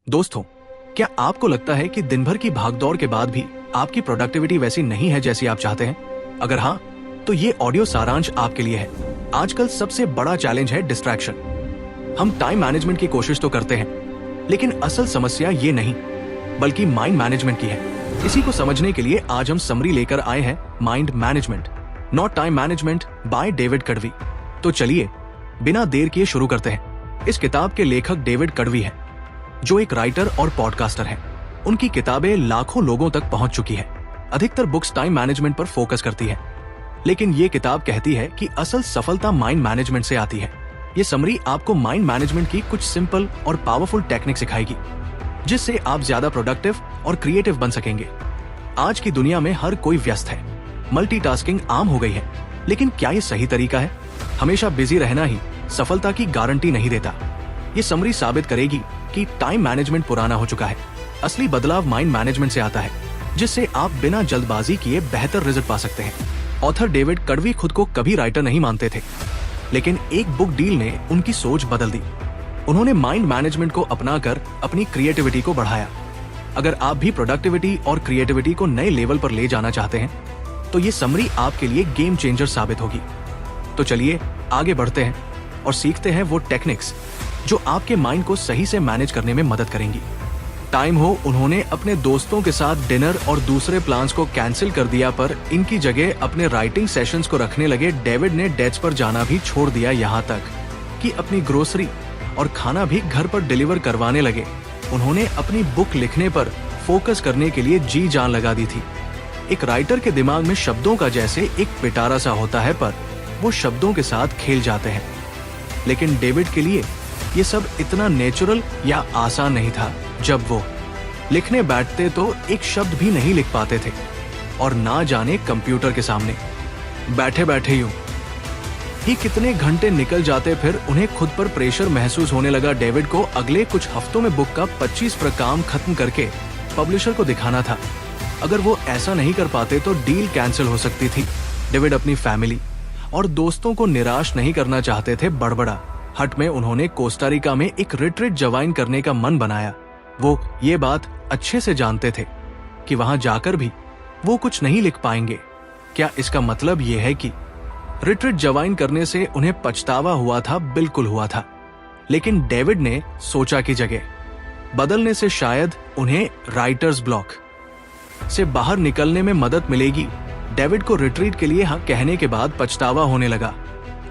दोस्तों, क्या आपको लगता है कि दिन भर की भागदौड़ के बाद भी आपकी प्रोडक्टिविटी वैसी नहीं है जैसी आप चाहते हैं? अगर हाँ, तो ये ऑडियो सारांश आपके लिए है। आजकल सबसे बड़ा चैलेंज है डिस्ट्रैक्शन। हम टाइम मैनेजमेंट की कोशिश तो करते हैं, लेकिन असल समस्या ये नहीं, बल्कि माइंड मैनेजमेंट की है। इसी को समझने के लिए आज हम समरी लेकर आए हैं, mind management not time management by David कड़वी। तो चलिए बिना देर किए शुरू करते हैं। इस किताब के लेखक डेविड कड़वी हैं, जो एक राइटर और पॉडकास्टर हैं। उनकी किताबें लाखों लोगों तक पहुंच चुकी हैं। अधिकतर बुक्स टाइम मैनेजमेंट पर फोकस करती हैं, लेकिन ये किताब कहती है कि असल सफलता माइंड मैनेजमेंट से आती है। ये समरी आपको माइंड मैनेजमेंट की कुछ सिंपल और पावरफुल टेक्निक सिखाएगी, जिससे आप ज्यादा प्रोडक्टिव और क्रिएटिव बन सकेंगे। आज की दुनिया में हर कोई व्यस्त है, मल्टीटास्किंग आम हो गई है, लेकिन क्या ये सही तरीका है? हमेशा बिजी रहना ही सफलता की गारंटी नहीं देता। ये समरी साबित करेगी कि टाइम मैनेजमेंट पुराना हो चुका है। असली बदलाव माइंड मैनेजमेंट से आता है, जिससे आप बिना जल्दबाजी किए बेहतर रिजल्ट पा सकते हैं। ऑथर डेविड कड़वी खुद को कभी राइटर नहीं मानते थे, लेकिन एक बुक डील ने उनकी सोच बदल दी। उन्होंने माइंड मैनेजमेंट को अपनाकर अपनी क्रिएटिविटी को बढ़ाया। अगर आप भी प्रोडक्टिविटी और क्रिएटिविटी को नए लेवल पर ले जाना चाहते हैं, तो ये समरी आपके लिए गेम चेंजर साबित होगी। तो चलिए आगे बढ़ते हैं और सीखते हैं वो टेक्निक्स जो आपके माइंड को सही से मैनेज करने में मदद करेंगी। टाइम हो उन्होंने अपने दोस्तों के साथ डिनर और दूसरे प्लान्स को कैंसिल कर दिया, पर इनकी जगह अपने राइटिंग सेशंस को रखने लगे। डेविड ने डेट्स पर जाना भी छोड़ दिया, यहाँ तक कि अपनी ग्रोसरी और खाना भी घर पर डिलीवर करवाने लगे। उन्होंने अपनी बुक लिखने पर फोकस करने के लिए जी जान लगा दी थी। एक राइटर के दिमाग में शब्दों का जैसे एक पिटारा सा होता है, पर वो शब्दों के साथ खेल जाते हैं। लेकिन डेविड के लिए ये सब इतना नेचुरल या आसान नहीं था। जब वो लिखने बैठते तो एक शब्द भी नहीं लिख पाते थे, और ना जाने कंप्यूटर के सामने बैठे बैठे यूं ही कितने घंटे निकल जाते। फिर उन्हें खुद पर प्रेशर महसूस होने लगा। डेविड को अगले कुछ हफ्तों में बुक का 25 काम खत्म करके पब्लिशर को दिखाना था। अगर वो ऐसा नहीं कर पाते तो डील कैंसिल हो सकती थी। डेविड अपनी फैमिली और दोस्तों को निराश नहीं करना चाहते थे। बड़बड़ा हट में उन्होंने कोस्टारिका में एक रिट्रीट ज्वाइन करने का मन बनाया। वो ये बात अच्छे से जानते थे कि वहां जाकर भी वो कुछ नहीं लिख पाएंगे। क्या इसका मतलब ये है कि रिट्रीट ज्वाइन करने से उन्हें पछतावा हुआ था? बिल्कुल हुआ था, लेकिन डेविड ने सोचा कि जगह बदलने से शायद उन्हें राइटर्स ब्लॉक से बाहर निकलने में मदद मिलेगी। डेविड को रिट्रीट के लिए हाँ कहने के बाद पछतावा होने लगा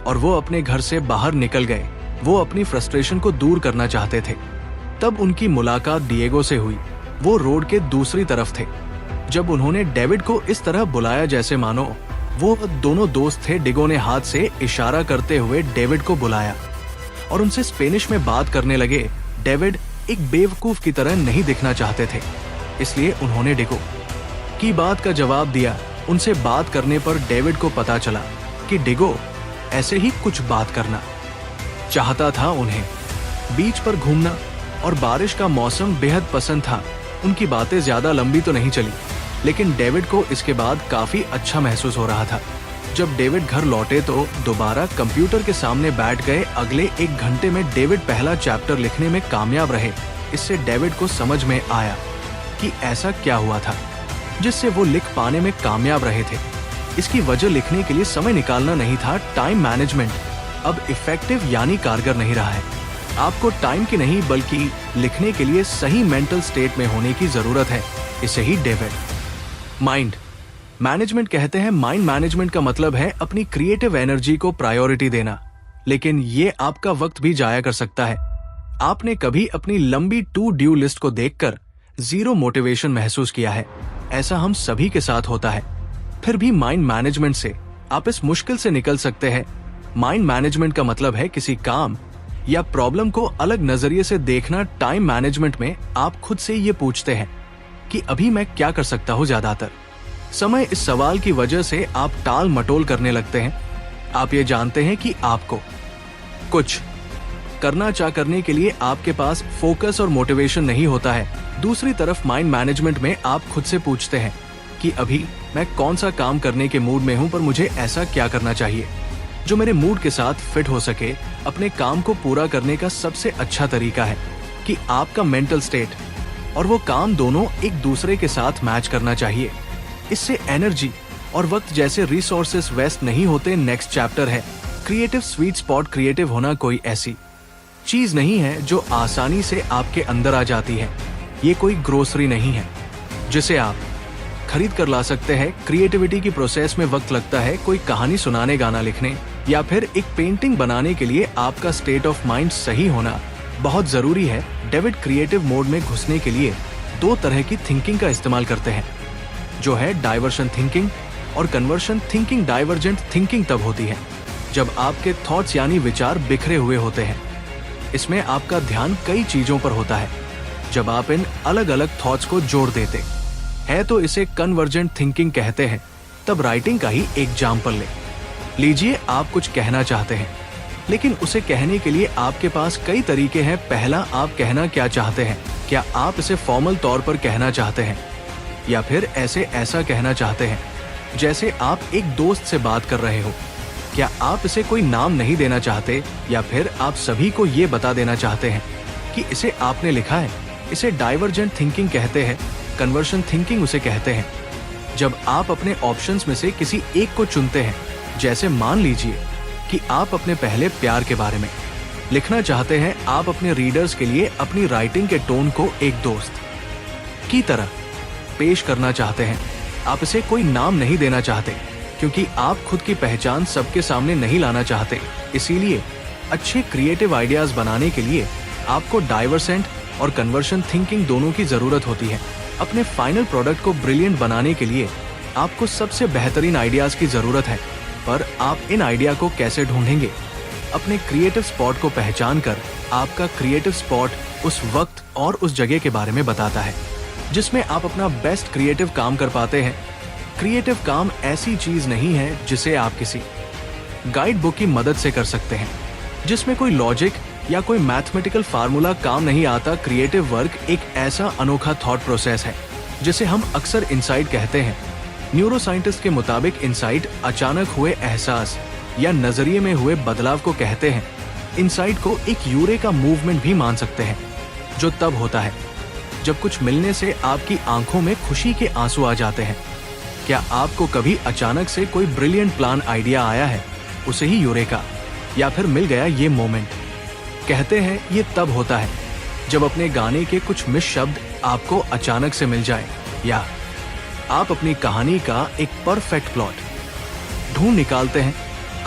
और वो अपने घर से बाहर निकल गए। वो अपनी फ्रस्ट्रेशन को दूर करना चाहते थे। तब उनकी मुलाकात डिएगो से हुई। वो रोड के दूसरी तरफ थे। जब उन्होंने डेविड को इस तरह बुलाया जैसे मानो वो दोनों दोस्त थे, डिगो ने हाथ से इशारा करते हुए डेविड को बुलाया और उनसे स्पेनिश में बात करने लगे। डेविड एक बेवकूफ की तरह नहीं दिखना चाहते थे, इसलिए उन्होंने डिगो की बात का जवाब दिया। उनसे बात करने पर डेविड को पता चला कि डिगो ऐसे ही कुछ बात करना चाहता था। उन्हें बीच पर घूमना और बारिश का मौसम बेहद पसंद था। उनकी बातें ज्यादा लंबी तो नहीं चली, लेकिन डेविड को इसके बाद काफी अच्छा महसूस हो रहा था। जब डेविड घर लौटे तो दोबारा कंप्यूटर के सामने बैठ गए। अगले 1 घंटे में डेविड पहला चैप्टर लिखने में कामयाब रहे। इससे डेविड को समझ में आया कि ऐसा क्या हुआ था जिससे वो लिख पाने में कामयाब रहे थे। इसकी वजह लिखने के लिए समय निकालना नहीं था। टाइम मैनेजमेंट अब इफेक्टिव यानी कारगर नहीं रहा है। आपको टाइम की नहीं बल्कि लिखने के लिए सही मेंटल स्टेट में होने की जरूरत है। इसे ही डेविड माइंड मैनेजमेंट कहते हैं। माइंड मैनेजमेंट का मतलब है अपनी क्रिएटिव एनर्जी को प्रायोरिटी देना, लेकिन ये आपका वक्त भी जाया कर सकता है। आपने कभी अपनी लंबी टू डू लिस्ट को देखकर जीरो मोटिवेशन महसूस किया है? ऐसा हम सभी के साथ होता है। फिर भी माइंड मैनेजमेंट से आप इस मुश्किल से निकल सकते हैं। माइंड मैनेजमेंट का मतलब है किसी काम या प्रॉब्लम को अलग नजरिए से देखना। टाइम मैनेजमेंट में आप खुद से ये पूछते हैं कि अभी मैं क्या कर सकता हूँ। ज्यादातर समय इस सवाल की वजह से आप टाल मटोल करने लगते हैं। आप ये जानते हैं कि आपको कुछ करने के लिए आपके पास फोकस और मोटिवेशन नहीं होता है। दूसरी तरफ माइंड मैनेजमेंट में आप खुद से पूछते हैं कि अभी मैं कौन सा काम करने के मूड में हूं, पर मुझे ऐसा क्या करना चाहिए जो मेरे मूड के साथ फिट हो सके। अपने काम को पूरा करने का सबसे अच्छा तरीका है कि आपका मेंटल स्टेट और वो काम दोनों एक दूसरे के साथ मैच करना चाहिए। इससे एनर्जी और वक्त जैसे रिसोर्सेस वेस्ट नहीं होते। नेक्स्ट चैप्टर है क्रिएटिव स्वीट स्पॉट। क्रिएटिव होना कोई ऐसी चीज नहीं है जो आसानी से आपके अंदर आ जाती है। ये कोई ग्रोसरी नहीं है जिसे आप खरीद कर ला सकते हैं। क्रिएटिविटी की प्रोसेस में वक्त लगता है। कोई कहानी सुनाने, गाना लिखने या फिर एक पेंटिंग बनाने के लिए आपका स्टेट ऑफ माइंड सही होना बहुत जरूरी है। डेविड क्रिएटिव मोड में घुसने के लिए दो तरह की थिंकिंग का इस्तेमाल करते हैं, जो है डाइवर्शन थिंकिंग और कन्वर्शन थिंकिंग। डाइवर्जेंट थिंकिंग तब होती है जब आपके थॉट्स यानी विचार बिखरे हुए होते हैं। इसमें आपका ध्यान कई चीजों पर होता है। जब आप इन अलग अलग थॉट्स को जोड़ देते हैं तो इसे कन्वर्जेंट थिंकिंग कहते हैं। तब राइटिंग का ही एग्जाम्पल लीजिए। आप कुछ कहना चाहते हैं, लेकिन उसे कहने के लिए आपके पास कई तरीके हैं। पहला, आप कहना क्या चाहते हैं? क्या आप इसे फॉर्मल तौर पर कहना चाहते हैं या फिर ऐसा कहना चाहते हैं जैसे आप एक दोस्त से बात कर रहे हो? क्या आप इसे कोई नाम नहीं देना चाहते या फिर आप सभी को ये बता देना चाहते हैं कि इसे आपने लिखा है? इसे डाइवर्जेंट थिंकिंग कहते हैं। कन्वर्शन थिंकिंग उसे कहते हैं जब आप अपने ऑप्शंस में से किसी एक को चुनते हैं। जैसे मान लीजिए कि आप अपने पहले प्यार के बारे में लिखना चाहते हैं। आप अपने रीडर्स के लिए अपनी राइटिंग के टोन को एक दोस्त की तरह पेश करना चाहते हैं। आप इसे कोई नाम नहीं देना चाहते क्योंकि आप खुद की पहचान सबके सामने नहीं लाना चाहते। इसीलिए अच्छे क्रिएटिव आइडियाज बनाने के लिए आपको डाइवर्सेंट और कन्वर्शन थिंकिंग दोनों की जरूरत होती है। अपने फाइनल प्रोडक्ट को ब्रिलियंट बनाने के लिए आपको सबसे बेहतरीन आइडियाज की जरूरत है। पर आप इन आइडिया को कैसे ढूंढेंगे? अपने क्रिएटिव स्पॉट को पहचान कर। आपका क्रिएटिव स्पॉट उस वक्त और उस जगह के बारे में बताता है जिसमें आप अपना बेस्ट क्रिएटिव काम कर पाते हैं। क्रिएटिव काम ऐसी चीज नहीं है जिसे आप किसी गाइड बुक की मदद से कर सकते हैं, जिसमें कोई लॉजिक या कोई मैथमेटिकल फार्मूला काम नहीं आता। क्रिएटिव वर्क एक ऐसा अनोखा थॉट प्रोसेस है जिसे हम अक्सर इंसाइट कहते हैं। न्यूरोसाइंटिस्ट के मुताबिक इंसाइट अचानक हुए एहसास या नजरिए में हुए बदलाव को कहते हैं। इंसाइट को एक यूरेका मूवमेंट भी मान सकते हैं, जो तब होता है जब कुछ मिलने से आपकी आंखों में खुशी के आंसू आ जाते हैं। क्या आपको कभी अचानक से कोई ब्रिलियंट प्लान आइडिया आया है? उसे ही यूरेका या फिर मिल गया ये मोमेंट कहते हैं। ये तब होता है जब अपने गाने के कुछ मिस शब्द आपको अचानक से मिल जाए, या आप अपनी कहानी का एक परफेक्ट प्लॉट ढूंढ निकालते हैं।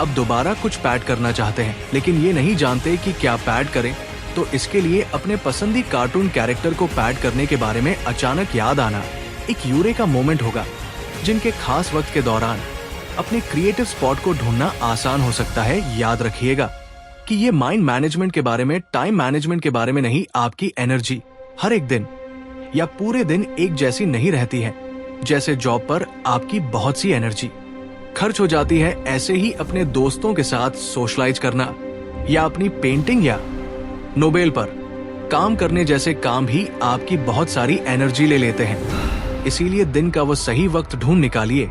अब दोबारा कुछ पैड करना चाहते हैं, लेकिन ये नहीं जानते कि क्या पैड करें। तो इसके लिए अपने पसंदीदा कार्टून कैरेक्टर को पैड करने के बारे में अचानक याद आना एक यूरेका मोमेंट होगा। जिनके खास वक्त के दौरान अपने क्रिएटिव स्पॉट को ढूंढना आसान हो सकता है। याद रखिएगा कि ये माइंड मैनेजमेंट के बारे में, टाइम मैनेजमेंट के बारे में नहीं। आपकी एनर्जी हर एक दिन या पूरे दिन एक जैसी नहीं रहती है। जैसे जॉब पर आपकी बहुत सी एनर्जी खर्च हो जाती है, ऐसे ही अपने दोस्तों के साथ सोशलाइज करना या अपनी पेंटिंग या नोबेल पर काम करने जैसे काम भी आपकी बहुत सारी एनर्जी ले लेते हैं। इसीलिए दिन का वो सही वक्त ढूंढ निकालिए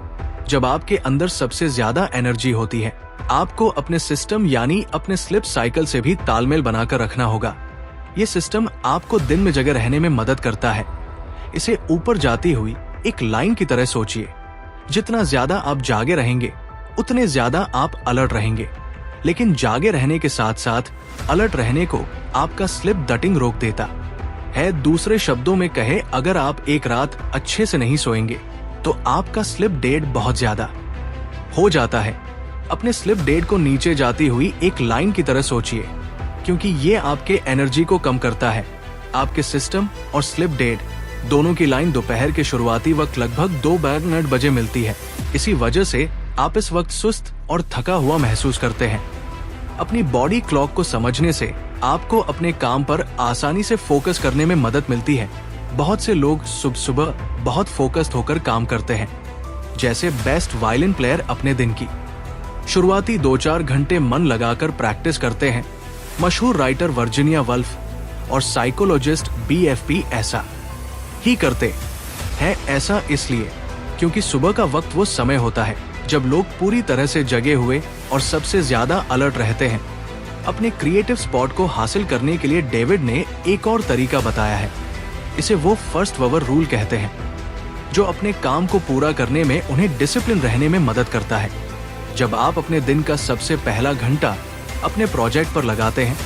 जब आपके अंदर सबसे ज्यादा एनर्जी होती है। आपको अपने सिस्टम यानी अपने स्लिप साइकिल से भी तालमेल बनाकर रखना होगा। ये सिस्टम आपको दिन में जगह रहने में मदद करता है। इसे ऊपर जाती हुई एक लाइन की तरह सोचिए। जितना ज्यादा आप जागे रहेंगे उतने ज्यादा आप अलर्ट रहेंगे, लेकिन जागे रहने के साथ साथ अलर्ट रहने को आपका स्लिप डटिंग रोक देता है। दूसरे शब्दों में कहे, अगर आप एक रात अच्छे से नहीं सोएंगे तो आपका स्लिप डेट बहुत ज्यादा हो जाता है। अपने स्लिप डेट को नीचे जाती हुई एक लाइन की तरह सोचिए, क्योंकि ये आपके एनर्जी को कम करता है। आपके सिस्टम और स्लिप डेट दोनों की लाइन दोपहर के शुरुआती वक्त लगभग 2 बजे मिलती है। इसी वजह से आप इस वक्त सुस्त और थका हुआ महसूस करते हैं। अपनी बॉडी क्लॉक को समझने से आपको अपने काम पर आसानी से फोकस करने में मदद मिलती है। बहुत से लोग सुबह सुबह बहुत फोकस्ड होकर काम करते हैं, जैसे बेस्ट वायलिन प्लेयर अपने दिन की शुरुआती 2-4 घंटे मन लगाकर प्रैक्टिस करते हैं। मशहूर राइटर वर्जीनिया वल्फ और साइकोलॉजिस्ट BFP ऐसा ही करते हैं। ऐसा इसलिए क्योंकि सुबह का वक्त वो समय होता है जब लोग पूरी तरह से जगे हुए और सबसे ज्यादा अलर्ट रहते हैं। अपने क्रिएटिव स्पॉट को हासिल करने के लिए डेविड ने एक और तरीका बताया है। इसे वो फर्स्ट अवर रूल कहते हैं, जो अपने काम को पूरा करने में उन्हें डिसिप्लिन रहने में मदद करता है। जब आप अपने दिन का सबसे पहला घंटा अपने प्रोजेक्ट पर लगाते हैं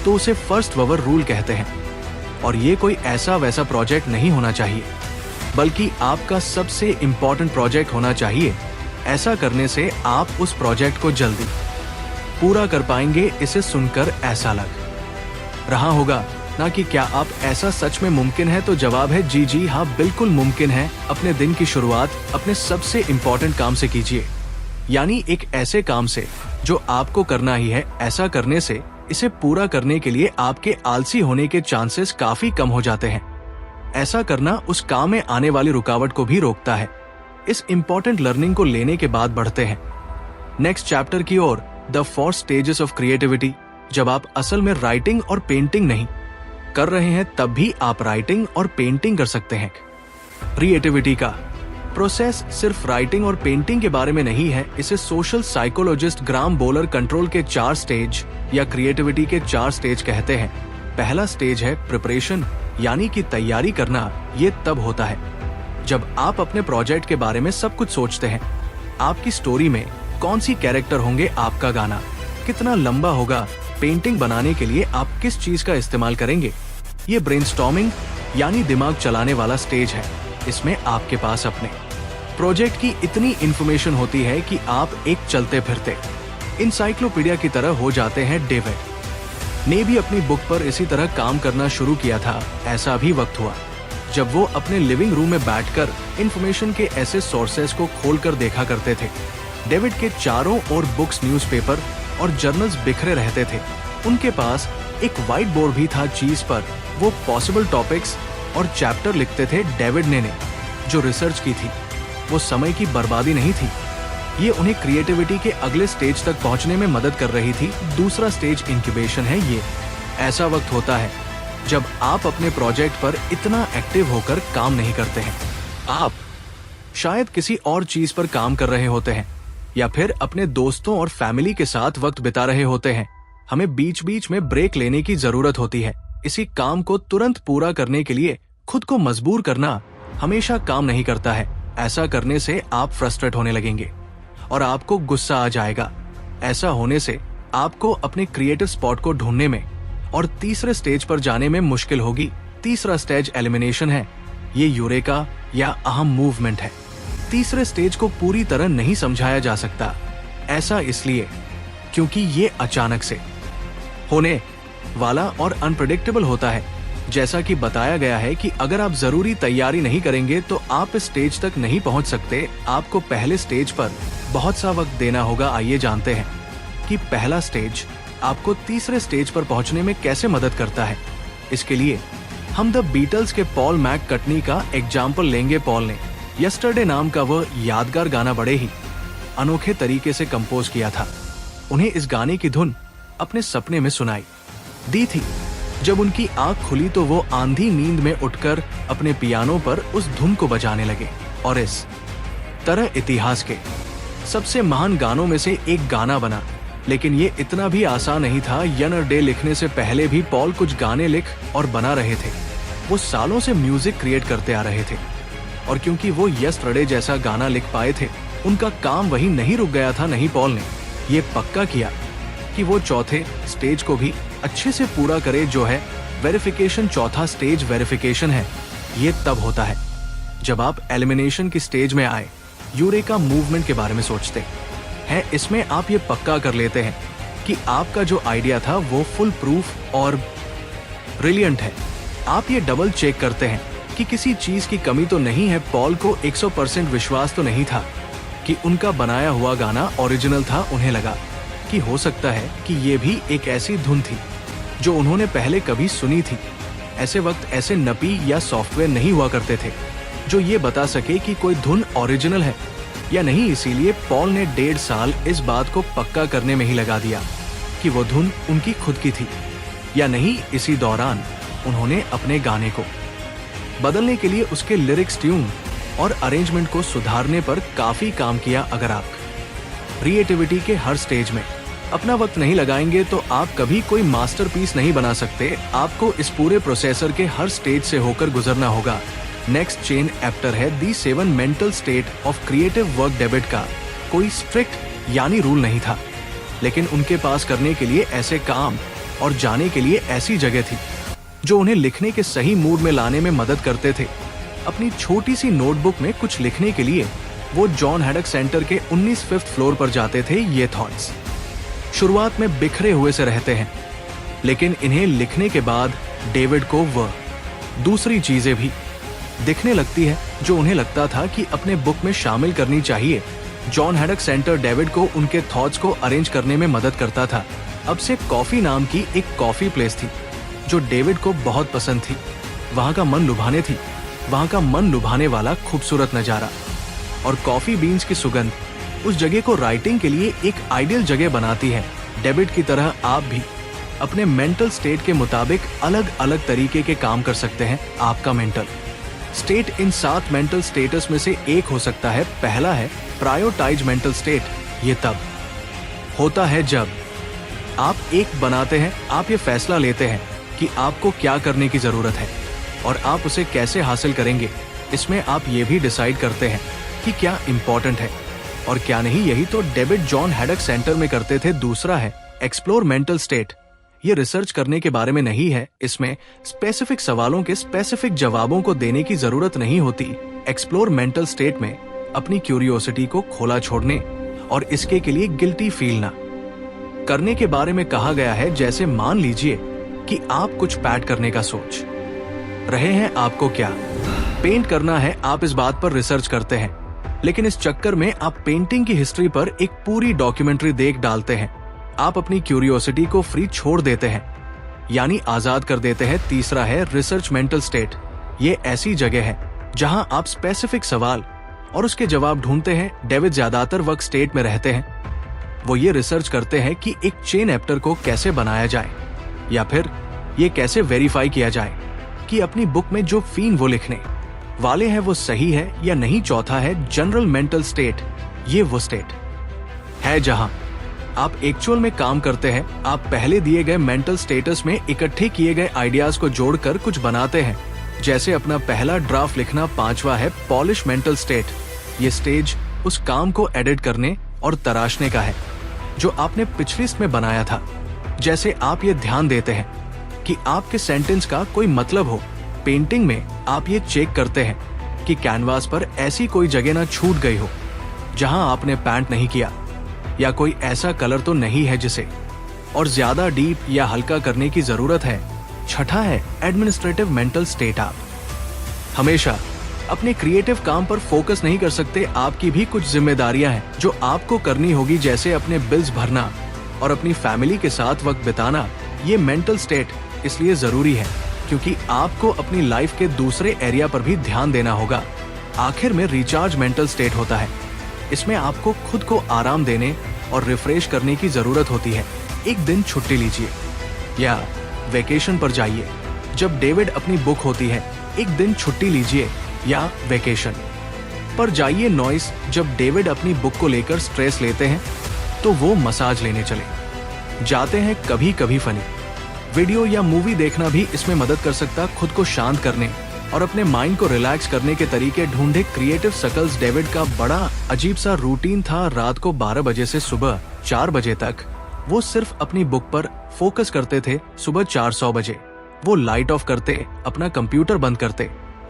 तो उसे फर्स्ट अवर रूल कहते हैं। और ये कोई ऐसा वैसा प्रोजेक्ट नहीं होना चाहिए, बल्कि आपका सबसे इम्पोर्टेंट प्रोजेक्ट होना चाहिए। ऐसा करने से आप उस प्रोजेक्ट को जल्दी पूरा कर पाएंगे। इसे सुनकर ऐसा लग रहा होगा ना कि क्या आप ऐसा सच में मुमकिन है? तो जवाब है जी हाँ, बिल्कुल मुमकिन है। अपने दिन की शुरुआत अपने सबसे इम्पोर्टेंट काम से कीजिए, यानी एक ऐसे काम से जो आपको करना ही है। ऐसा करने से इसे पूरा करने के लिए आपके आलसी होने के चांसेस काफी कम हो जाते हैं। ऐसा करना उस काम में आने वाली रुकावट को भी रोकता है। इस इम्पोर्टेंट लर्निंग को लेने के बाद बढ़ते हैं नेक्स्ट चैप्टर की ओर, द 4 स्टेजेस ऑफ क्रिएटिविटी। जब आप असल में राइटिंग और पेंटिंग नहीं कर रहे हैं, तब भी आप राइटिंग और पेंटिंग कर सकते हैं। क्रिएटिविटी का प्रोसेस सिर्फ राइटिंग और पेंटिंग के बारे में नहीं है। इसे सोशल साइकोलॉजिस्ट ग्राम बोलर कंट्रोल के 4 स्टेज या क्रिएटिविटी के 4 स्टेज कहते हैं। पहला स्टेज है प्रिपरेशन, यानी कि तैयारी करना। ये तब होता है जब आप अपने प्रोजेक्ट के बारे में सब कुछ सोचते हैं। आपकी स्टोरी में कौन सी कैरेक्टर होंगे, आपका गाना कितना लंबा होगा, पेंटिंग बनाने के लिए आप किस चीज का इस्तेमाल करेंगे। ये ब्रेनस्टॉर्मिंग यानी दिमाग चलाने वाला स्टेज है। इसमें आपके पास अपने प्रोजेक्ट की इतनी इंफॉर्मेशन होती है कि आप एक चलते फिरते इंसाइक्लोपीडिया की तरह हो जाते हैं। डेविड ने भी अपनी बुक पर इसी तरह काम करना शुरू किया था। ऐसा भी वक्त हुआ जब वो अपने लिविंग रूम में बैठकर इंफॉर्मेशन के ऐसे सोर्सेस को खोलकर देखा करते थे। डेविड के चारों ओर बुक्स, न्यूज़पेपर और जर्नल्स बिखरे रहते थे। उनके पास एक व्हाइट बोर्ड भी था जिस पर वो पॉसिबल टॉपिक्स और चैप्टर लिखते थे। डेविड ने जो रिसर्च की थी वो समय की बर्बादी नहीं थी, ये उन्हें क्रिएटिविटी के अगले स्टेज तक पहुंचने में मदद कर रही थी। दूसरा स्टेज इंक्यूबेशन है। ये ऐसा वक्त होता है जब आप अपने प्रोजेक्ट पर इतना एक्टिव होकर काम नहीं करते हैं। आप शायद किसी और चीज पर काम कर रहे होते हैं या फिर अपने दोस्तों और फैमिली के साथ वक्त बिता रहे होते हैं। हमें बीच बीच में ब्रेक लेने की जरूरत होती है। इसी काम को तुरंत पूरा करने के लिए खुद को मजबूर करना हमेशा काम नहीं करता है। ऐसा करने से आप फ्रस्ट्रेट होने लगेंगे और आपको गुस्सा आ जाएगा। ऐसा होने से आपको अपने क्रिएटिव स्पॉट को ढूंढने में और तीसरे स्टेज पर जाने में मुश्किल होगी। तीसरा स्टेज एलिमिनेशन है। ये यूरेका या अहम मूवमेंट है। तीसरे स्टेज को पूरी तरह नहीं समझाया जा सकता। ऐसा इसलिए क्योंकि ये अचानक से होने वाला और अनप्रेडिक्टेबल होता है। जैसा कि बताया गया है कि अगर आप जरूरी तैयारी नहीं करेंगे तो आप इस स्टेज तक नहीं पहुंच सकते। आपको पहले स्टेज पर बहुत सा वक्त देना होगा। आइए जानते हैं कि पहला स्टेज आपको तीसरे स्टेज पर पहुंचने में कैसे मदद करता है। इसके लिए हम द बीटल्स के पॉल मैककर्टनी का एग्जाम्पल लेंगे। पॉल ने यस्टरडे नाम का वह यादगार गाना बड़े ही अनोखे तरीके से कंपोज किया था। उन्हें इस गाने की धुन अपने सपने में सुनाई दी थी। जब उनकी आंख खुली तो वो आंधी नींद में उठकर अपने पियानो पर उस धुन को बजाने लगे और इस तरह इतिहास के सबसे महान गानों में से एक गाना बना। लेकिन ये इतना भी आसान नहीं था। यस्टरडे लिखने से पहले भी पॉल कुछ गाने लिख और बना रहे थे। वो सालों से म्यूजिक क्रिएट करते आ रहे थे और क्योंकि वो यस्टरडे जैसा गाना लिख पाए थे, उनका काम वही नहीं रुक गया था। नहीं, पॉल ने ये पक्का किया कि वो चौथे स्टेज को भी अच्छे से पूरा करे, जो है वेरिफिकेशन। चौथा स्टेज वेरिफिकेशन है। ये तब होता है जब आप एलिमिनेशन की स्टेज में आए यूरेका मूवमेंट के बारे में सोचते हैं। इसमें आप ये पक्का कर लेते हैं कि आपका जो आइडिया था वो फुल प्रूफ और ब्रिलियंट है। आप ये डबल चेक करते हैं कि किसी चीज की कमी तो नहीं है। पॉल को 100% विश्वास तो नहीं था कि उनका बनाया हुआ गाना ओरिजिनल था। उन्हें लगा कि हो सकता है कि ये भी एक ऐसी धुन थी जो उन्होंने पहले कभी सुनी थी। ऐसे वक्त ऐसे नपी या सॉफ्टवेयर नहीं हुआ करते थे जो ये बता सके कि कोई धुन ओरिजिनल है या नहीं। इसीलिए पॉल ने 1.5 साल इस बात को पक्का करने में ही लगा दिया कि वो धुन उनकी खुद की थी या नहीं। इसी दौरान उन्होंने अपने गाने को बदलने के लिए उसके लिरिक्स, ट्यून और अरेंजमेंट को सुधारने पर काफी काम किया। अगर आप क्रिएटिविटी के हर स्टेज में अपना वक्त नहीं लगाएंगे तो आप कभी कोई मास्टरपीस नहीं बना सकते। आपको इस पूरे प्रोसेसर के हर स्टेज से होकर गुजरना होगा। नेक्स्ट चेन एप्टर है दी 7 mental state of creative work David का कोई स्ट्रिक्ट यानी रूल नहीं था, लेकिन उनके पास करने के लिए ऐसे काम और जाने के लिए ऐसी जगह थी जो उन्हें लिखने के सही मूड में लाने में मदद करते थे। अपनी छोटी सी नोटबुक में कुछ लिखने के लिए वो जॉन हैडक सेंटर के 19 5th फ्लोर पर जाते थे। ये थॉट्स शुरुआत में बिखरे हुए से रहते हैं, लेकिन इन्हें लिखने के बाद डेविड को वह दूसरी चीजें भी दिखने लगती है जो उन्हें लगता था कि अपने बुक में शामिल करनी चाहिए। जॉन हैडक सेंटर डेविड को उनके थॉट्स को अरेंज करने में मदद करता था। अब से कॉफी नाम की एक कॉफी प्लेस थी जो डेविड को बहुत पसंद थी। वहां का मन लुभाने वाला खूबसूरत नजारा और कॉफी बीन्स की सुगंध उस जगह को राइटिंग के लिए एक आइडियल जगह बनाती है। डेविड की तरह आप भी अपने मेंटल स्टेट के मुताबिक अलग अलग तरीके के काम कर सकते हैं। आपका mental state in 7 mental status में से एक हो सकता है। पहला है प्रायोरिटाइज मेंटल स्टेट। ये तब होता है जब आप एक बनाते हैं, आप ये फैसला लेते हैं कि आपको क्या करने की जरूरत है और आप उसे कैसे हासिल करेंगे। इसमें आप ये भी डिसाइड करते हैं कि क्या इम्पोर्टेंट है और क्या नहीं। यही तो डेविड जॉन हैडक सेंटर में करते थे। दूसरा है एक्सप्लोर मेंटल स्टेट। ये रिसर्च करने के बारे में नहीं है। इसमें स्पेसिफिक सवालों के स्पेसिफिक जवाबों को देने की जरूरत नहीं होती। एक्सप्लोर मेंटल स्टेट में अपनी क्यूरियोसिटी को खोला छोड़ने और इसके के लिए गिल्टी फील ना करने के बारे में कहा गया है। जैसे मान लीजिए कि आप कुछ पैट करने का सोच रहे हैं, आपको क्या पेंट करना है, आप इस बात पर रिसर्च करते हैं, लेकिन इस चक्कर में आप पेंटिंग की हिस्ट्री पर एक पूरी डॉक्यूमेंट्री देख डालते हैं। आप अपनी क्यूरियोसिटी को फ्री छोड़ देते हैं, यानी आजाद कर देते हैं। तीसरा है रिसर्च मेंटल स्टेट। ये ऐसी जगह है जहां आप स्पेसिफिक सवाल और उसके जवाब ढूंढते हैं। डेविड ज्यादातर वक्त स्टेट में रहते हैं। वो ये रिसर्च करते हैं कि एक चेन एप्टर को कैसे बनाया जाए, या फिर ये कैसे वेरीफाई किया जाए कि अपनी बुक में जो थीम वो लिखने वाले हैं वो सही है या नहीं। चौथा है जनरल मेंटल स्टेट। ये वो स्टेट है जहां आप एक्चुअल में काम करते हैं। आप पहले दिए गए मेंटल स्टेटस में इकट्ठे किए गए आइडियाज को जोड़कर कुछ बनाते हैं। जैसे अपना पहला ड्राफ्ट लिखना। पांचवा है पॉलिश मेंटल स्टेट। ये स्टेज उस काम को एडिट करने और तराशने का है जो आपने पिछली लिस्ट में बनाया था। जैसे आप ये ध्यान देते हैं कि आपके सेंटेंस का कोई मतलब हो। पेंटिंग में आप ये चेक करते हैं कि कैनवास पर ऐसी कोई जगह ना छूट गई हो जहां आपने पेंट नहीं किया, या कोई ऐसा कलर तो नहीं है जिसे और ज्यादा डीप या हल्का करने की जरूरत है। छठा है एडमिनिस्ट्रेटिव मेंटल स्टेट। आप हमेशा अपने क्रिएटिव काम पर फोकस नहीं कर सकते। आपकी भी कुछ जिम्मेदारियां हैं जो आपको करनी होगी, जैसे अपने बिल्स भरना और अपनी फैमिली के साथ वक्त बिताना। ये मेंटल स्टेट इसलिए जरूरी है क्योंकि आपको अपनी लाइफ के दूसरे एरिया पर भी ध्यान देना होगा। आखिर में रिचार्ज मेंटल स्टेट होता है। इसमें आपको खुद को आराम देने और रिफ्रेश करने की जरूरत होती है। एक दिन छुट्टी लीजिए या वेकेशन पर जाइए। जब डेविड अपनी बुक होती है, एक दिन छुट्टी लीजिए या वेकेशन पर जाइए। नॉइस। जब डेविड अपनी बुक को लेकर स्ट्रेस लेते हैं तो वो मसाज लेने चले जाते हैं। कभी कभी फनी वीडियो या मूवी देखना भी इसमें मदद कर सकता। खुद को शांत करने और अपने माइंड को रिलैक्स करने के तरीके ढूंढे। Creative circles. डेविड का बड़ा अजीब सा रूटीन था। रात को 12 बजे से सुबह 4 बजे तक वो सिर्फ अपनी बुक पर फोकस करते थे। सुबह 400 बजे वो लाइट ऑफ करते, अपना कंप्यूटर बंद करते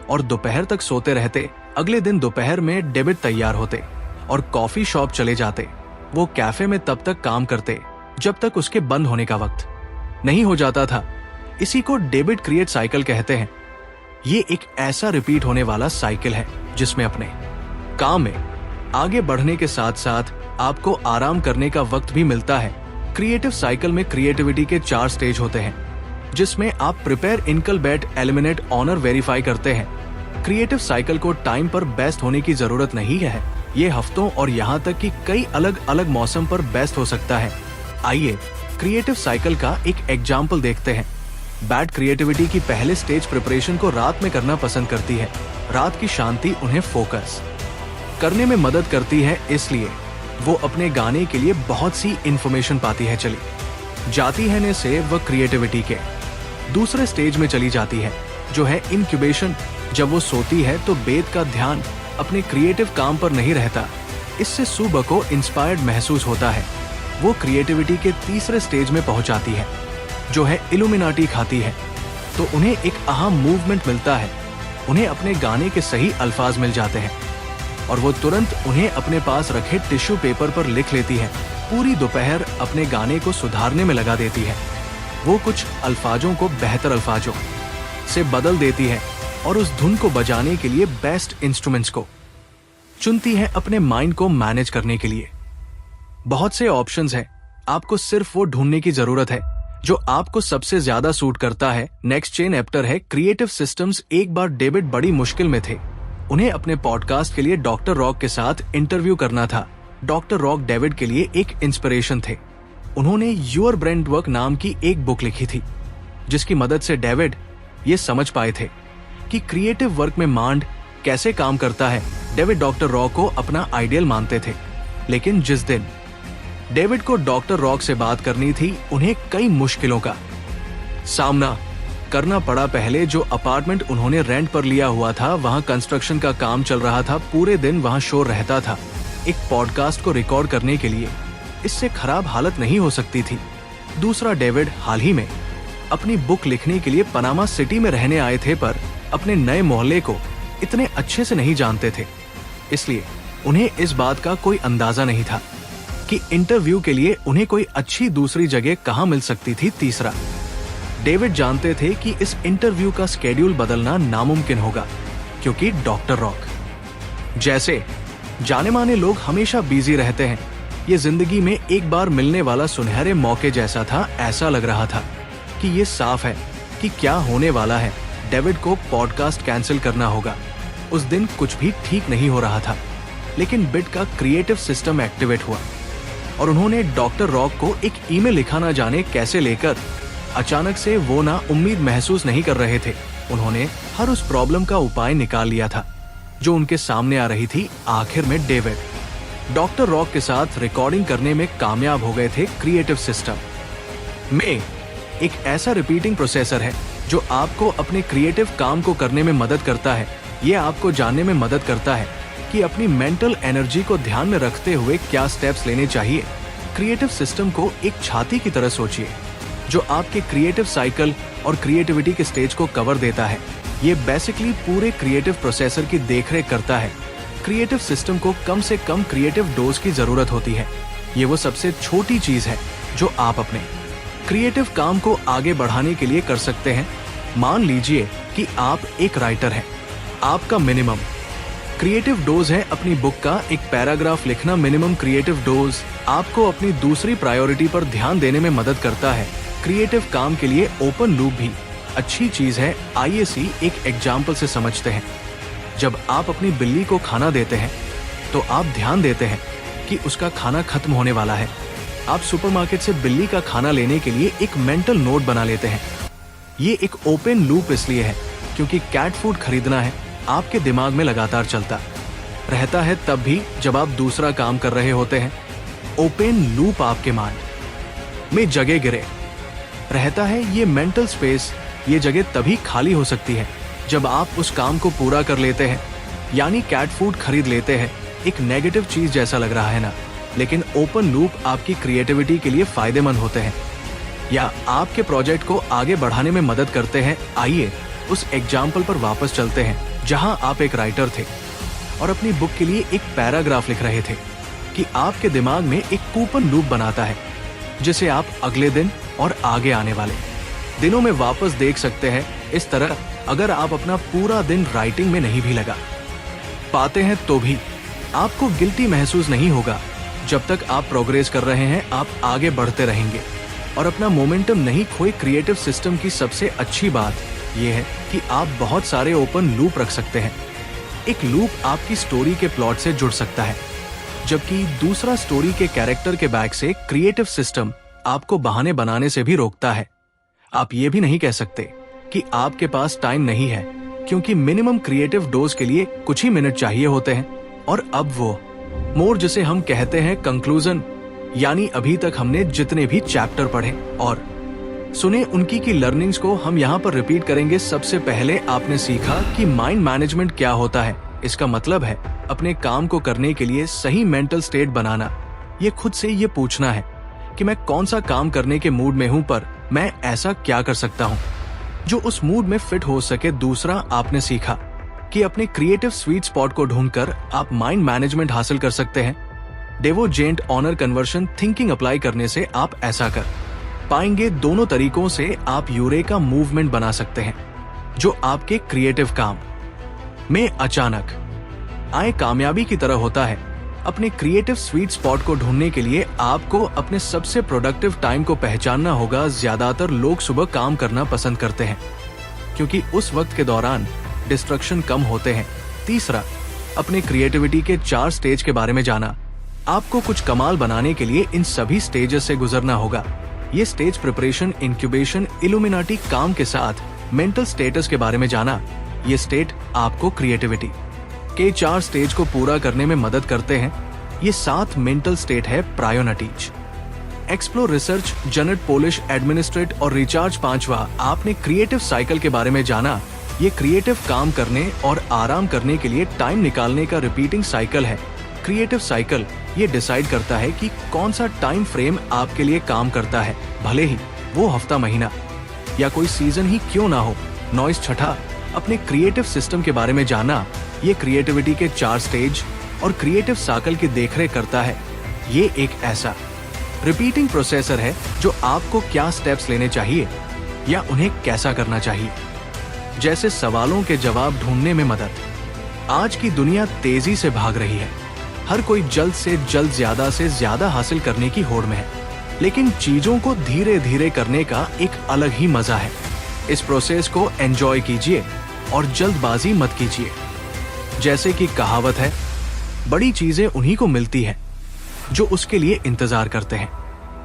और दोपहर तक सोते रहते। अगले दिन दोपहर में डेविड तैयार होते और कॉफी शॉप चले जाते। वो कैफे में तब तक काम करते जब तक उसके बंद होने का वक्त नहीं हो जाता था। इसी को डेविड क्रिएट साइकिल कहते हैं। ये एक ऐसा रिपीट होने वाला साइकिल है जिसमें अपने काम में आगे बढ़ने के साथ साथ आपको आराम करने का वक्त भी मिलता है। क्रिएटिव साइकिल में क्रिएटिविटी के 4 स्टेज होते हैं, जिसमें आप प्रिपेयर, इनकलबेट, एलिमिनेट, ऑनर, वेरीफाई करते हैं। क्रिएटिव साइकिल को टाइम पर बेस्ट होने की जरूरत नहीं है। ये हफ्तों और यहाँ तक कि कई अलग अलग मौसम पर बेस्ट हो सकता है। आइए क्रिएटिव साइकिल का एक एग्जाम्पल देखते हैं। बैड क्रिएटिविटी की पहले स्टेज प्रिपरेशन को रात में करना पसंद करती है। रात की शांति उन्हें फोकस करने में मदद करती है, इसलिए वो अपने गाने के लिए बहुत सी इंफॉर्मेशन पाती है चली जाती है ने से वह क्रिएटिविटी के दूसरे स्टेज में चली जाती है, जो है इंक्यूबेशन। जब वो सोती है तो बेद का ध्यान अपने क्रिएटिव काम पर नहीं रहता। इससे सुबह को इंस्पायर्ड महसूस होता है। वो क्रिएटिविटी के तीसरे स्टेज में पहुंचाती है, जो है इल्यूमिनाटी खाती है, तो उन्हें एक अहम मूवमेंट मिलता है। उन्हें अपने गाने के सही अल्फाज मिल जाते हैं और वो तुरंत उन्हें अपने पास रखे टिश्यू पेपर पर लिख लेती है। पूरी दोपहर अपने गाने को सुधारने में लगा देती है। वो कुछ अल्फाजों को बेहतर अल्फाजों से बदल देती है और उस धुन को बजाने के लिए बेस्ट इंस्ट्रूमेंट्स को चुनती है अपने माइंड को मैनेज करने के लिए। बहुत से ऑप्शंस हैं, आपको सिर्फ वो ढूंढने की जरूरत है जो आपको सबसे ज्यादा सूट करता है। नेक्स्ट चेन एप्टर है क्रिएटिव सिस्टम्स। एक बार डेविड बड़ी मुश्किल में थे। उन्हें अपने पॉडकास्ट के लिए डॉक्टर रॉक के साथ इंटरव्यू करना था। डॉक्टर रॉक डेविड के लिए एक इंस्पिरेशन थे। उन्होंने योर ब्रेन वर्क नाम की एक बुक लिखी थी, जिसकी मदद से डेविड ये समझ पाए थे कि क्रिएटिव वर्क में माइंड कैसे काम करता है। डेविड डॉक्टर रॉक को अपना आइडियल मानते थे, लेकिन जिस दिन डेविड को डॉक्टर रॉक से बात करनी थी, उन्हें कई मुश्किलों का सामना करना पड़ा। पहले जो अपार्टमेंट उन्होंने रेंट पर लिया हुआ था, वहां कंस्ट्रक्शन का काम चल रहा था। पूरे दिन वहां शोर रहता था। एक पॉडकास्ट को रिकॉर्ड करने के लिए इससे खराब हालत नहीं हो सकती थी। दूसरा, डेविड हाल ही में अपनी बुक लिखने के लिए पनामा सिटी में रहने आए थे, पर अपने नए मोहल्ले को इतने अच्छे से नहीं जानते थे, इसलिए उन्हें इस बात का कोई अंदाजा नहीं था कि इंटरव्यू के लिए उन्हें कोई अच्छी दूसरी जगह कहां मिल सकती थी। तीसरा, डेविड जानते थे कि इस इंटरव्यू का स्केड्यूल बदलना नामुमकिन होगा, क्योंकि डॉक्टर रॉक जैसे जाने माने लोग हमेशा बिजी रहते हैं। ये जिंदगी में एक बार मिलने वाला सुनहरे मौके जैसा था। ऐसा लग रहा था कि ये साफ है कि क्या होने वाला है। डेविड को पॉडकास्ट कैंसिल करना होगा। उस दिन कुछ भी ठीक नहीं हो रहा था, लेकिन बिट का क्रिएटिव सिस्टम एक्टिवेट हुआ और उन्होंने डॉक्टर रॉक को एक ईमेल लिखा, ना जाने कैसे लेकर। अचानक से वो ना उम्मीद महसूस नहीं कर रहे थे। उन्होंने हर उस प्रॉब्लम का उपाय निकाल लिया था जो उनके सामने आ रही थी। आखिर में डेविड डॉक्टर रॉक के साथ रिकॉर्डिंग करने में कामयाब हो गए थे। क्रिएटिव सिस्टम में एक ऐसा रिपीटिंग प्रोसेसर है जो आपको अपने क्रिएटिव काम को करने में मदद करता है। ये आपको जानने में मदद करता है कि अपनी मेंटल एनर्जी को ध्यान में रखते हुए क्या स्टेप्स लेने चाहिए। क्रिएटिव सिस्टम को एक छाती की तरह सोचिए, जो आपके क्रिएटिव साइकिल और क्रिएटिविटी के स्टेज को कवर देता है। ये बेसिकली पूरे क्रिएटिव प्रोसेसर की देखरेख करता है। क्रिएटिव सिस्टम को कम से कम क्रिएटिव डोज की जरूरत होती है। ये वो सबसे छोटी चीज है जो आप अपने क्रिएटिव काम को आगे बढ़ाने के लिए कर सकते हैं। मान लीजिए कि आप एक राइटर हैं। आपका मिनिमम क्रिएटिव डोज है अपनी बुक का एक पैराग्राफ लिखना। मिनिमम क्रिएटिव डोज आपको अपनी दूसरी प्रायोरिटी पर ध्यान देने में मदद करता है। क्रिएटिव काम के लिए ओपन लूप भी अच्छी चीज है। आइए एक एग्जाम्पल से समझते हैं। जब आप अपनी बिल्ली को खाना देते हैं तो आप ध्यान देते हैं कि उसका खाना खत्म होने वाला है। आप सुपरमार्केट से बिल्ली का खाना लेने के लिए एक मेंटल नोट बना लेते हैं। ये एक ओपन लूप इसलिए है क्योंकि कैट फूड खरीदना है आपके दिमाग में लगातार चलता रहता है, तब भी जब आप दूसरा काम कर रहे होते हैं। ओपन लूप आपके माइंड में जगह गिरे रहता है। ये मेंटल स्पेस, ये जगह तभी खाली हो सकती है जब आप उस काम को पूरा कर लेते हैं। यानी कैट फूड खरीद लेते हैं, एक नेगेटिव चीज जैसा लग रहा है ना, लेकिन ओपन लूप आपकी क्रिएटिविटी के लिए फायदेमंद होते हैं या आपके प्रोजेक्ट को आगे बढ़ाने में मदद करते हैं। आइए उस एग्जाम्पल पर वापस चलते हैं जहां आप एक राइटर थे और अपनी बुक के लिए एक पैराग्राफ लिख रहे थे कि आपके दिमाग में एक कूपन लूप बनाता है जिसे आप अगले दिन और आगे आने वाले दिनों में वापस देख सकते हैं। इस तरह अगर आप अपना पूरा दिन राइटिंग में नहीं भी लगा पाते हैं तो भी आपको गिल्टी महसूस नहीं होगा। जब तक आप प्रोग्रेस कर रहे हैं, आप आगे बढ़ते रहेंगे और अपना मोमेंटम नहीं खोए। क्रिएटिव सिस्टम की सबसे अच्छी बात यह है कि आप बहुत सारे ओपन लूप रख सकते हैं। एक लूप आपकी स्टोरी के प्लॉट से जुड़ सकता है, जबकि दूसरा स्टोरी के कैरेक्टर के बैक से। क्रिएटिव सिस्टम आपको बहाने बनाने से भी रोकता है। आप ये भी नहीं कह सकते कि आपके पास टाइम नहीं है, क्योंकि मिनिमम क्रिएटिव डोज के लिए कुछ ही मिनट चाहिए होते हैं और अब वो मोर जिसे हम कहते हैं कंक्लूजन, यानी अभी तक हमने जितने भी चैप्टर पढ़े और सुने उनकी की लर्निंग्स को हम यहाँ पर रिपीट करेंगे। सबसे पहले आपने सीखा कि माइंड मैनेजमेंट क्या होता है। इसका मतलब है अपने काम को करने के लिए सही मेंटल स्टेट बनाना। ये खुद से ये पूछना है कि मैं कौन सा काम करने के मूड में हूँ, पर मैं ऐसा क्या कर सकता हूँ जो उस मूड में फिट हो सके। दूसरा आपने सीखा कि अपने क्रिएटिव स्वीट स्पॉट को ढूंढकर आप माइंड मैनेजमेंट हासिल कर सकते हैं। डेवोजेंट ऑनर कन्वर्शन थिंकिंग अप्लाई करने से आप ऐसा कर पाएंगे। दोनों तरीकों से आप यूरेका मूवमेंट बना सकते हैं जो आपके क्रिएटिव काम में अचानक आए कामयाबी की तरह होता है। अपने क्रिएटिव स्वीट स्पॉट को ढूंढने के लिए आपको अपने सबसे प्रोडक्टिव टाइम को पहचानना होगा। ज्यादातर लोग सुबह काम करना पसंद करते हैं क्योंकि उस वक्त के दौरान डिस्ट्रक्शन कम होते हैं। तीसरा, अपने क्रिएटिविटी के 4 स्टेज के बारे में जाना। आपको कुछ कमाल बनाने के लिए इन सभी स्टेजेस से गुजरना होगा। ये स्टेज प्रिपरेशन, इंक्यूबेशन, इल्यूमिनाटी, काम के साथ मेंटल स्टेटस के बारे में जाना। ये स्टेट आपको क्रिएटिविटी के 4 स्टेज को पूरा करने में मदद करते हैं। ये 7 मेंटल स्टेट है। Priorities, explore, research, generate, polish, administrate और रिचार्ज। 5वां, आपने क्रिएटिव साइकिल के बारे में जाना। ये क्रिएटिव काम करने और आराम करने के लिए टाइम निकालने का रिपीटिंग साइकिल है। क्रिएटिव साइकिल ये डिसाइड करता है कि कौन सा टाइम फ्रेम आपके लिए काम करता है, भले ही वो हफ्ता, महीना या कोई सीजन ही क्यों ना हो। नॉइस, छठा, अपने क्रिएटिव सिस्टम के बारे में जाना। ये क्रिएटिविटी के 4 स्टेज और क्रिएटिव साइकिल की देखरेख करता है। ये एक ऐसा रिपीटिंग प्रोसेसर है जो आपको क्या स्टेप्स लेने चाहिए या उन्हें कैसा करना चाहिए जैसे सवालों के जवाब ढूंढने में मदद। आज की दुनिया तेजी से भाग रही है। हर कोई जल्द से जल्द, ज्यादा से ज्यादा हासिल करने की होड़ में है, लेकिन चीजों को धीरे धीरे करने का एक अलग ही मजा है। इस प्रोसेस को एंजॉय कीजिए और जल्दबाजी मत कीजिए। जैसे कि कहावत है, बड़ी चीजें उन्हीं को मिलती हैं जो उसके लिए इंतजार करते हैं।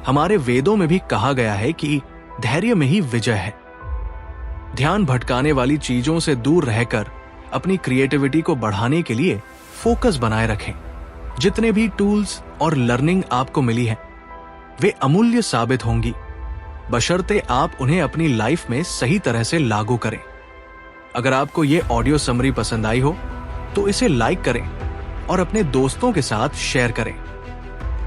हमारे वेदों में भी कहा गया है कि धैर्य में ही विजय है। ध्यान भटकाने वाली चीजों से दूर रहकर अपनी क्रिएटिविटी को बढ़ाने के लिए फोकस बनाए रखें। जितने भी टूल्स और लर्निंग आपको मिली है वे अमूल्य साबित होंगी, बशर्ते आप उन्हें अपनी लाइफ में सही तरह से लागू करें। अगर आपको ये ऑडियो समरी पसंद आई हो तो इसे लाइक करें और अपने दोस्तों के साथ शेयर करें।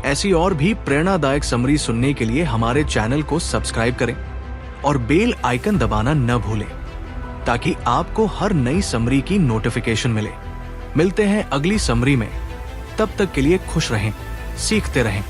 ऐसी और भी प्रेरणादायक समरी सुनने के लिए हमारे चैनल को सब्सक्राइब करें और बेल आइकन दबाना न भूलें ताकि आपको हर नई समरी की नोटिफिकेशन मिले। मिलते हैं अगली समरी में। तब तक के लिए खुश रहें, सीखते रहें।